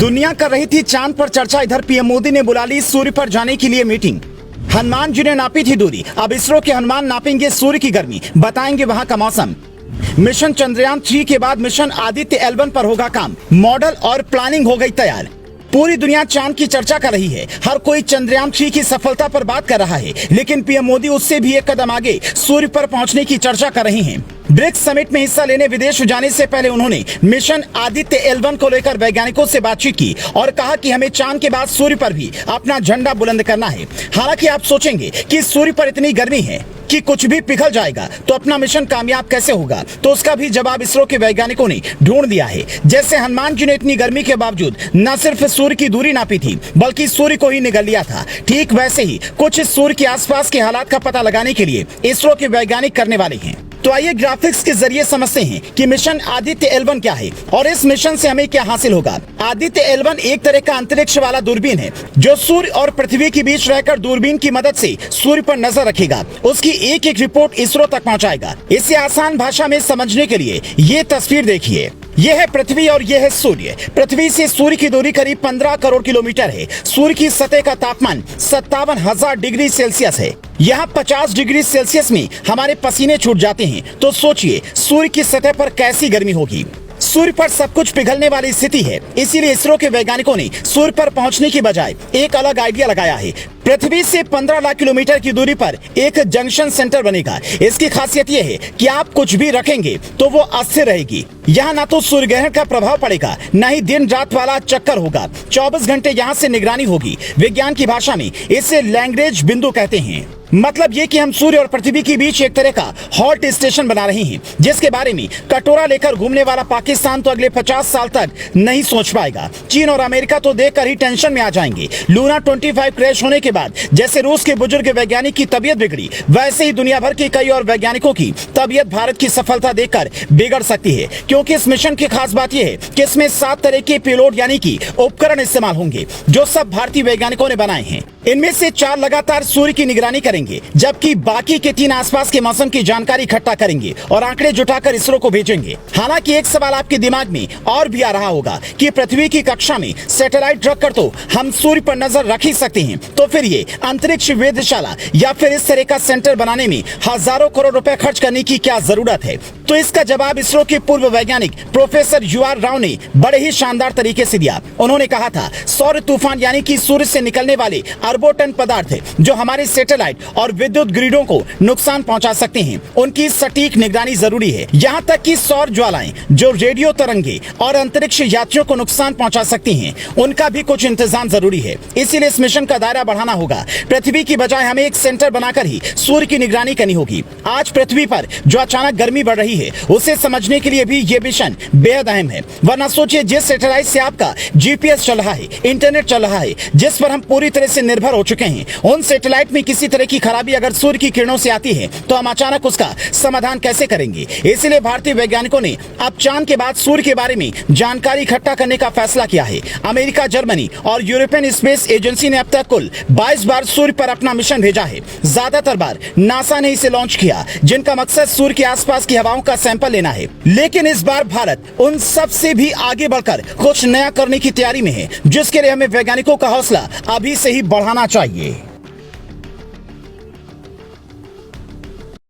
दुनिया कर रही थी चांद पर चर्चा, इधर पीएम मोदी ने बुला ली सूर्य पर जाने के लिए मीटिंग। हनुमान जी ने नापी थी दूरी, अब इसरो के हनुमान नापेंगे सूर्य की गर्मी, बताएंगे वहां का मौसम। मिशन चंद्रयान 3 के बाद मिशन आदित्य L1 पर होगा काम, मॉडल और प्लानिंग हो गई तैयार। पूरी दुनिया चांद की चर्चा कर रही है, हर कोई चंद्रयान 3 की सफलता पर बात कर रहा है, लेकिन पीएम मोदी उससे भी एक कदम आगे सूर्य पर पहुंचने की चर्चा कर रही हैं। ब्रिक्स समिट में हिस्सा लेने विदेश जाने से पहले उन्होंने मिशन आदित्य L1 को लेकर वैज्ञानिकों से बातचीत की और कहा कि हमें चांद के बाद सूर्य पर भी अपना झंडा बुलंद करना है। हालांकि आप सोचेंगे कि सूर्य पर इतनी गर्मी है कि कुछ भी पिघल जाएगा तो अपना मिशन कामयाब कैसे होगा, तो उसका भी जवाब इसरो के वैज्ञानिकों ने ढूंढ दिया है। जैसे हनुमान जी ने इतनी गर्मी के बावजूद न सिर्फ सूर्य की दूरी नापी थी बल्कि सूर्य को ही निगल लिया था, ठीक वैसे ही कुछ सूर्य के आसपास के हालात का पता लगाने के लिए इसरो के वैज्ञानिक करने वाले हैं। तो आइए ग्राफिक्स के जरिए समझते हैं कि मिशन आदित्य L1 क्या है और इस मिशन से हमें क्या हासिल होगा। आदित्य L1 एक तरह का अंतरिक्ष वाला दूरबीन है जो सूर्य और पृथ्वी के बीच रहकर दूरबीन की मदद से सूर्य पर नजर रखेगा, उसकी एक एक रिपोर्ट इसरो तक पहुंचाएगा। इसे आसान भाषा में समझने के लिए ये तस्वीर देखिए। यह है पृथ्वी और यह है सूर्य। पृथ्वी से सूर्य की दूरी करीब 15 करोड़ किलोमीटर है। सूर्य की सतह का तापमान 57,000 डिग्री सेल्सियस है। यहाँ 50 डिग्री सेल्सियस में हमारे पसीने छूट जाते हैं, तो सोचिए सूर्य की सतह पर कैसी गर्मी होगी। सूर्य पर सब कुछ पिघलने वाली स्थिति है, इसीलिए इसरो के वैज्ञानिकों ने सूर्य पर पहुंचने की बजाय एक अलग आइडिया लगाया है। पृथ्वी से 15 लाख किलोमीटर की दूरी पर एक जंक्शन सेंटर बनेगा। इसकी खासियत यह है कि आप कुछ भी रखेंगे तो वो अस्थिर रहेगी। यहाँ ना तो सूर्य ग्रहण का प्रभाव पड़ेगा, न ही दिन रात वाला चक्कर होगा। 24 घंटे यहाँ से निगरानी होगी। विज्ञान की भाषा में इसे लैग्रेंज बिंदु कहते हैं। मतलब ये कि हम सूर्य और पृथ्वी के बीच एक तरह का हॉल्ट स्टेशन बना रहे हैं, जिसके बारे में कटोरा लेकर घूमने वाला पाकिस्तान तो अगले 50 साल तक नहीं सोच पाएगा। चीन और अमेरिका तो देखकर ही टेंशन में आ जाएंगे। लूना 25 क्रैश होने के बाद जैसे रूस के बुजुर्ग वैज्ञानिक की तबीयत बिगड़ी, वैसे ही दुनिया भर के कई और वैज्ञानिकों की तबीयत भारत की सफलता देखकर बिगड़ सकती है, क्योंकि इस मिशन की खास बात यह है कि इसमें 7 तरह के पेलोड यानी कि उपकरण इस्तेमाल होंगे, जो सब भारतीय वैज्ञानिकों ने बनाए हैं। इनमें से 4 लगातार सूर्य की निगरानी करेंगे, जबकि बाकी के 3 आसपास के मौसम की जानकारी इकट्ठा करेंगे और आंकड़े जुटाकर इसरो को भेजेंगे। हालांकि एक सवाल आपके दिमाग में और भी आ रहा होगा कि पृथ्वी की कक्षा में सैटेलाइट रखकर तो हम सूर्य पर नजर रख ही सकते हैं, तो फिर ये अंतरिक्ष वेधशाला या फिर इस तरह का सेंटर बनाने में हजारों करोड़ रुपए खर्च करने की क्या जरूरत है? तो इसका जवाब इसरो के पूर्व वैज्ञानिक प्रोफेसर UR राव ने बड़े ही शानदार तरीके से दिया। उन्होंने कहा था, सौर तूफान यानी कि सूर्य से निकलने वाले अरबों टन पदार्थ जो हमारे सैटेलाइट और विद्युत ग्रिडों को नुकसान पहुंचा सकते हैं, उनकी सटीक निगरानी जरूरी है। यहाँ तक कि सौर ज्वालाएं जो रेडियो तरंगे और अंतरिक्ष यात्रियों को नुकसान पहुंचा सकती हैं, उनका भी कुछ इंतजाम जरूरी है। इसीलिए इस मिशन का दायरा बढ़ाना होगा। पृथ्वी की बजाय हमें एक सेंटर बनाकर ही सूर्य की निगरानी करनी होगी। आज पृथ्वी पर जो अचानक गर्मी बढ़ रही है, उसे समझने के लिए भी ये मिशन बेहद अहम है। वरना सोचिए, जिस सैटेलाइट से आपका GPS चल रहा है, इंटरनेट चल रहा है, जिस पर हम पूरी तरह से निर्भर हो चुके हैं, उन सैटेलाइट में किसी तरह की खराबी अगर सूर्य की किरणों से आती है तो हम अचानक उसका समाधान कैसे करेंगे? इसलिए भारतीय वैज्ञानिकों ने अब चांद के बाद सूर्य के बारे में जानकारी इकट्ठा करने का फैसला किया है। अमेरिका, जर्मनी और यूरोपियन स्पेस एजेंसी ने अब तक कुल 22 बार सूर्य पर अपना मिशन भेजा है। ज्यादातर बार नासा ने इसे लॉन्च किया, जिनका मकसद सूर्य के आसपास की हवाओं का सैंपल लेना है। लेकिन इस बार भारत उन सब से भी आगे बढ़कर कुछ नया करने की तैयारी में है, जिसके लिए हमें वैज्ञानिकों का हौसला अभी से ही बढ़ाना चाहिए।